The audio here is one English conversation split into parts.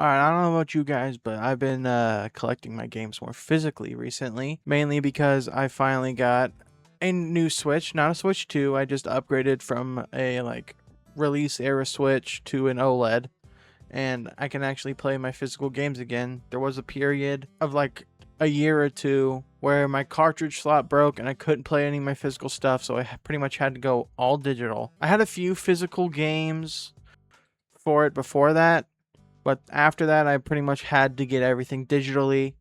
Alright, I don't know about you guys, but I've been collecting my games more physically recently, mainly because I finally got a new Switch, not a Switch 2. I just upgraded from a release era Switch to an OLED, and I can actually play my physical games again. There was a period of like a year or two where my cartridge slot broke and I couldn't play any of my physical stuff, so I pretty much had to go all digital. I had a few physical games for it before that, but after that, I pretty much had to get everything digitally.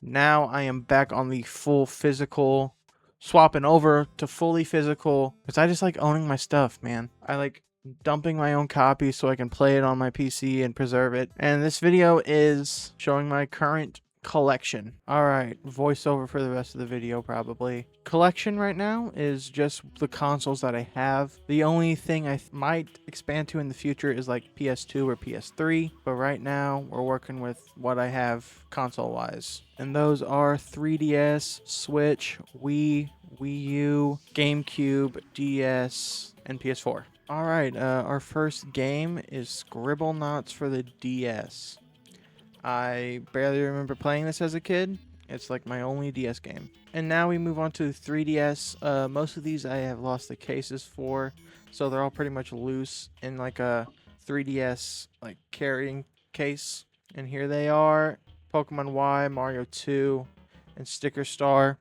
Now I am back on the full physical, swapping over to fully physical because I just like owning my stuff, man. I like dumping my own copy so I can play it on my PC and preserve it. And this video is showing my current collection. Alright, voiceover for the rest of the video probably. Collection right now is just the consoles that I have. The only thing I might expand to in the future is like PS2 or PS3, but right now we're working with what I have console wise. And those are 3DS, Switch, Wii, Wii U, GameCube, DS, and PS4. Alright, our first game is Scribblenauts for the DS. I barely remember playing this as a kid. It's like my only DS game. And now we move on to 3DS. Most of these I have lost the cases for, so they're all pretty much loose in like a 3DS like carrying case. And here they are: Pokemon Y, Mario 2, and Sticker Star.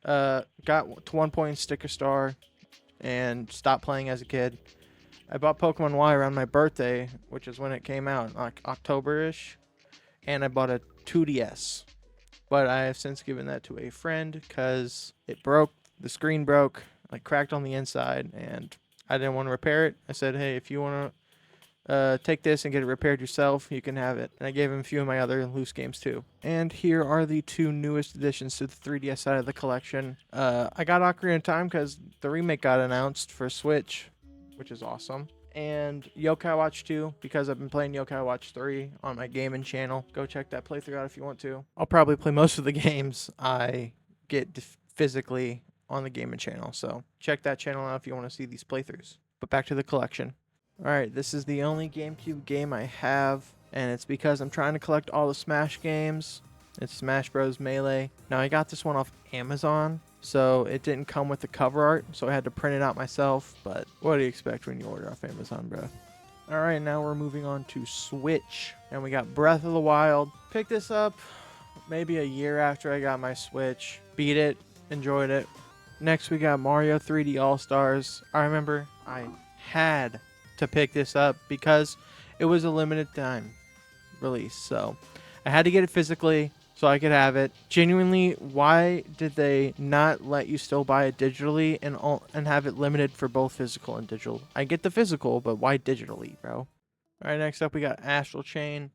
Got to one point in Sticker Star and stopped playing as a kid. I bought Pokemon Y around my birthday, which is when it came out, like October-ish, and I bought a 2DS. But I have since given that to a friend because it broke. The screen broke, like cracked on the inside, and I didn't want to repair it. I said, hey, if you want to take this and get it repaired yourself, you can have it. And I gave him a few of my other loose games too. And here are the two newest additions to the 3DS side of the collection. I got Ocarina of Time because the remake got announced for Switch, which is awesome. And Yokai Watch 2 because I've been playing Yokai Watch 3 on my gaming channel. Go check that playthrough out if you want to. I'll probably play most of the games I get physically on the gaming channel, so check that channel out if you want to see these playthroughs. But back to the collection. Alright, this is the only GameCube game I have, and it's because I'm trying to collect all the Smash games. It's Smash Bros. Melee. Now, I got this one off Amazon, so it didn't come with the cover art, so I had to print it out myself, but what do you expect when you order off Amazon, bro? Alright, now we're moving on to Switch, and we got Breath of the Wild. Picked this up maybe a year after I got my Switch. Beat it, enjoyed it. Next, we got Mario 3D All-Stars. I remember I had to pick this up because it was a limited time release, so I had to get it physically so I could have it. Genuinely, why did they not let you still buy it digitally and have it limited for both physical and digital? I get the physical, but why digitally, bro? All right, next up we got Astral Chain.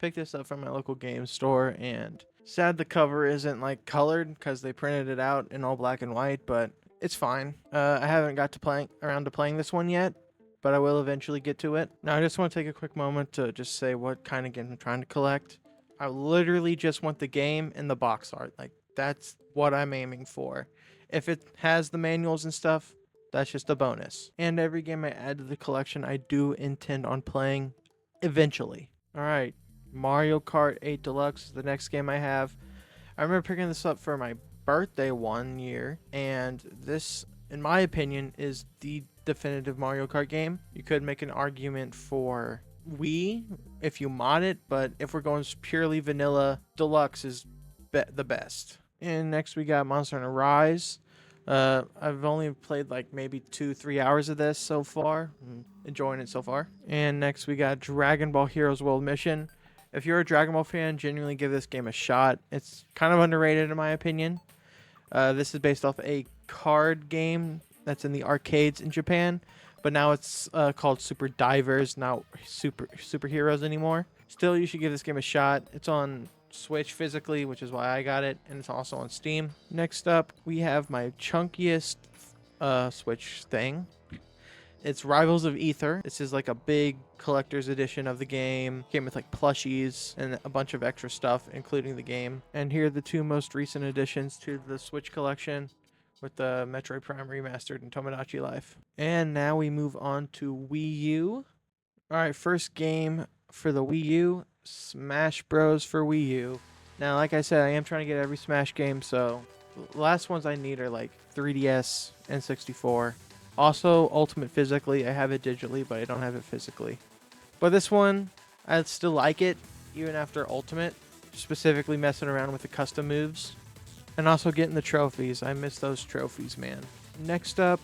Picked this up from my local game store, and sad the cover isn't like colored because they printed it out in all black and white, but it's fine. I haven't got to around to playing this one yet, but I will eventually get to it. Now, I just want to take a quick moment to just say what kind of game I'm trying to collect. I literally just want the game and the box art. Like, that's what I'm aiming for. If it has the manuals and stuff, that's just a bonus. And every game I add to the collection, I do intend on playing eventually. Alright, Mario Kart 8 Deluxe is the next game I have. I remember picking this up for my birthday one year, and this, in my opinion, is the definitive Mario Kart game. You could make an argument for Wii if you mod it, but if we're going purely vanilla, Deluxe is the best. And next we got Monster Hunter Rise. I've only played like maybe 2-3 hours of this so far. Enjoying it so far. And next we got Dragon Ball Heroes World Mission. If you're a Dragon Ball fan, genuinely give this game a shot. It's kind of underrated in my opinion. This is based off a card game that's in the arcades in Japan, but now it's called Super Divers, not Superheroes anymore. Still, you should give this game a shot. It's on Switch physically, which is why I got it, and it's also on Steam. Next up, we have my chunkiest Switch thing. It's Rivals of Aether. This is like a big collector's edition of the game. Came with like plushies and a bunch of extra stuff, including the game. And here are the two most recent additions to the Switch collection, with the Metroid Prime Remastered and Tomodachi Life. And now we move on to Wii U. Alright, first game for the Wii U, Smash Bros. For Wii U. Now, like I said, I am trying to get every Smash game, so the last ones I need are like 3DS and 64. Also, Ultimate physically. I have it digitally, but I don't have it physically. But this one, I still like it, even after Ultimate. Specifically messing around with the custom moves. And also getting the trophies. I miss those trophies, man. Next up,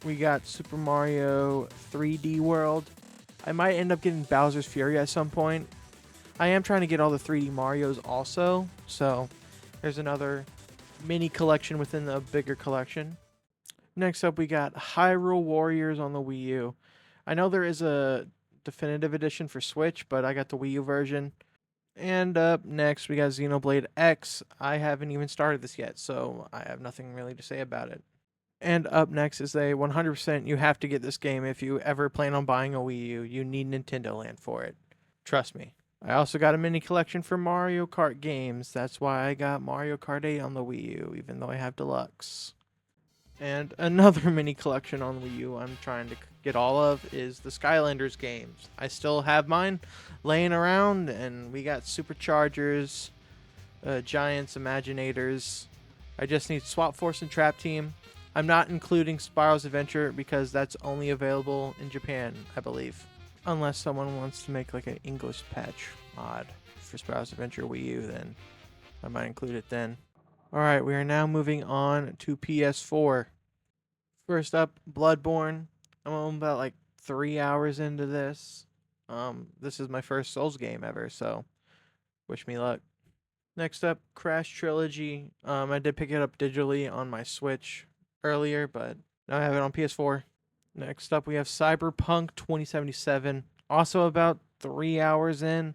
we got Super Mario 3D World. I might end up getting Bowser's Fury at some point. I am trying to get all the 3D Marios also. So, there's another mini collection within the bigger collection. Next up, we got Hyrule Warriors on the Wii U. I know there is a definitive edition for Switch, but I got the Wii U version. And up next, we got Xenoblade X. I haven't even started this yet, so I have nothing really to say about it. And up next is a 100% you have to get this game if you ever plan on buying a Wii U. You need Nintendo Land for it. Trust me. I also got a mini collection for Mario Kart games. That's why I got Mario Kart 8 on the Wii U, even though I have Deluxe. And another mini collection on Wii U I'm trying to get all of is the Skylanders games. I still have mine laying around, and we got Superchargers, Giants, Imaginators. I just need Swap Force and Trap Team. I'm not including Spyro's Adventure because that's only available in Japan, I believe. Unless someone wants to make like an English patch mod for Spyro's Adventure Wii U, then I might include it then. Alright, we are now moving on to PS4. First up, Bloodborne. I'm about like 3 hours into this. This is my first Souls game ever, so wish me luck. Next up, Crash Trilogy. I did pick it up digitally on my Switch earlier, but now I have it on PS4. Next up, we have Cyberpunk 2077. Also about 3 hours in.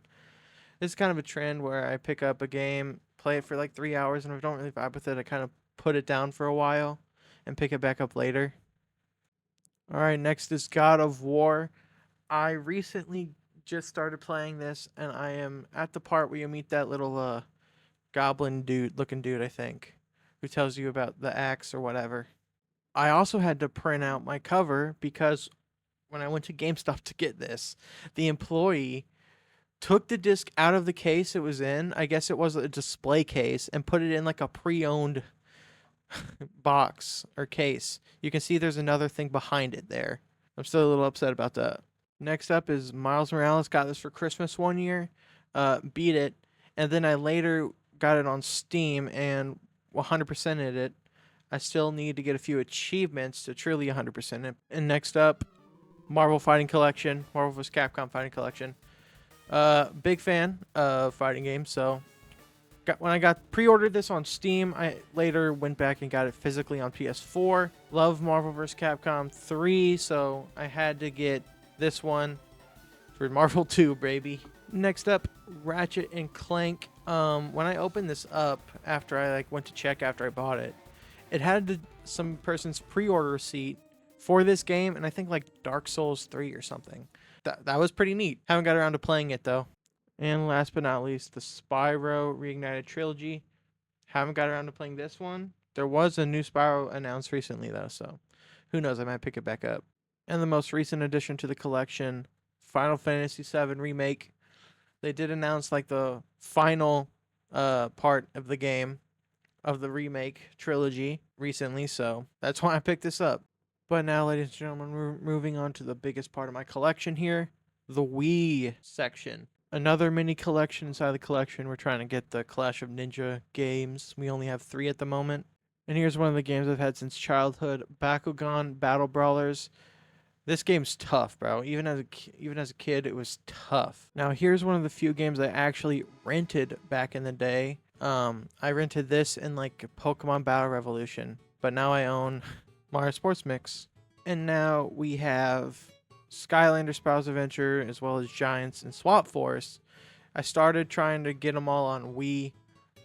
This is kind of a trend where I pick up a game, play it for like 3 hours, and if I don't really vibe with it, I kind of put it down for a while and pick it back up later. Alright, next is God of War. I recently just started playing this, and I am at the part where you meet that little goblin looking dude, I think, who tells you about the axe or whatever. I also had to print out my cover because when I went to GameStop to get this, the employee took the disc out of the case it was in. I guess it was a display case, and put it in like a pre-owned box or case. You can see there's another thing behind it there. I'm still a little upset about that. Next up is Miles Morales. Got this for Christmas one year. Beat it. And then I later got it on Steam and 100%ed it. I still need to get a few achievements to truly 100% it. And next up, Marvel Fighting Collection. Marvel vs. Capcom Fighting Collection. Big fan of fighting games, so when I pre-ordered this on Steam, I later went back and got it physically on PS4. Love Marvel vs. Capcom 3, so I had to get this one for Marvel 2, baby. Next up, Ratchet and Clank. When I opened this up after I went to check after I bought it, it had some person's pre-order receipt for this game, and I think like Dark Souls 3 or something. That was pretty neat. Haven't got around to playing it though. And last but not least, the Spyro Reignited Trilogy. Haven't got around to playing this one. There was a new Spyro announced recently though, so who knows, I might pick it back up. And the most recent addition to the collection, Final Fantasy VII Remake. They did announce like the final part of the game of the remake trilogy recently, so that's why I picked this up. But now, ladies and gentlemen, we're moving on to the biggest part of my collection here, the Wii section. Another mini collection inside the collection. We're trying to get the Clash of Ninja games. We only have 3 at the moment. And here's one of the games I've had since childhood, Bakugan Battle Brawlers. This game's tough, bro. Even as a kid, it was tough. Now, here's one of the few games I actually rented back in the day. I rented this in like Pokemon Battle Revolution, but now I own Mario Sports Mix. And now we have Skylanders Spyro's Adventure, as well as Giants and Swap Force. I started trying to get them all on Wii,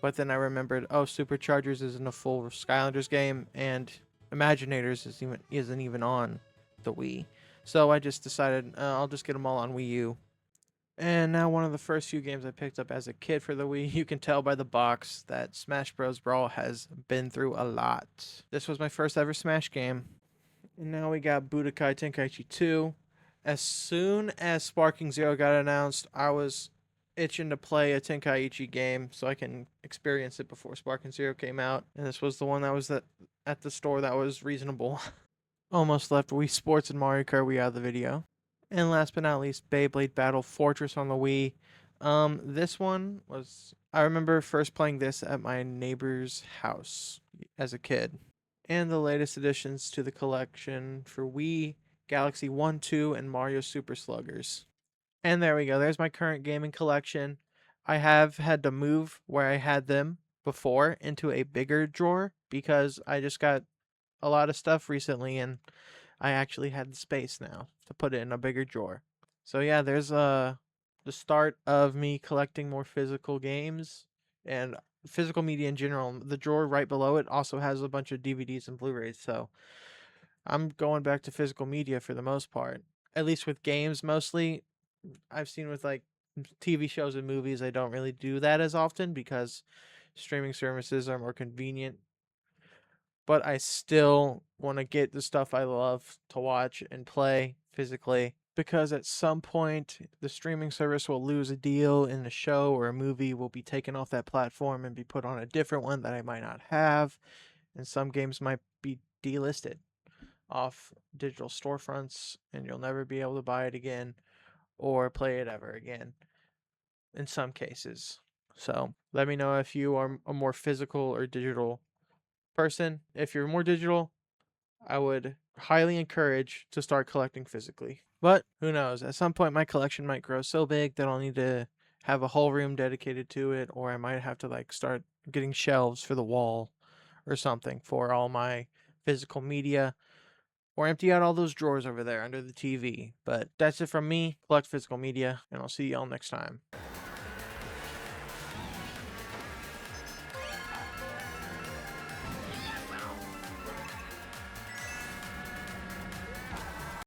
but then I remembered, oh, Superchargers isn't a full Skylanders game, and Imaginators isn't even on the Wii. So I just decided I'll just get them all on Wii U. And now one of the first few games I picked up as a kid for the Wii. You can tell by the box that Smash Bros. Brawl has been through a lot. This was my first ever Smash game. And now we got Budokai Tenkaichi 2. As soon as Sparking Zero got announced, I was itching to play a Tenkaichi game so I can experience it before Sparking Zero came out. And this was the one that was at the store that was reasonable. Almost left Wii Sports and Mario Kart Wii out of the video. And last but not least, Beyblade Battle Fortress on the Wii. This one was, I remember first playing this at my neighbor's house as a kid. And the latest additions to the collection for Wii, Galaxy 1, 2, and Mario Super Sluggers. And there we go. There's my current gaming collection. I have had to move where I had them before into a bigger drawer because I just got a lot of stuff recently and I actually had the space now to put it in a bigger drawer. So yeah, there's the start of me collecting more physical games and physical media in general. The drawer right below it also has a bunch of DVDs and Blu-rays, so I'm going back to physical media for the most part. At least with games mostly. I've seen with like TV shows and movies, I don't really do that as often because streaming services are more convenient. But I still want to get the stuff I love to watch and play physically because at some point the streaming service will lose a deal and a show or a movie will be taken off that platform and be put on a different one that I might not have. And some games might be delisted off digital storefronts and you'll never be able to buy it again or play it ever again in some cases. So let me know if you are a more physical or digital person. If you're more digital, I would highly encourage to start collecting physically. But who knows? At some point, my collection might grow so big that I'll need to have a whole room dedicated to it, or I might have to like start getting shelves for the wall or something for all my physical media, or empty out all those drawers over there under the TV. But that's it from me. Collect physical media, and I'll see y'all next time.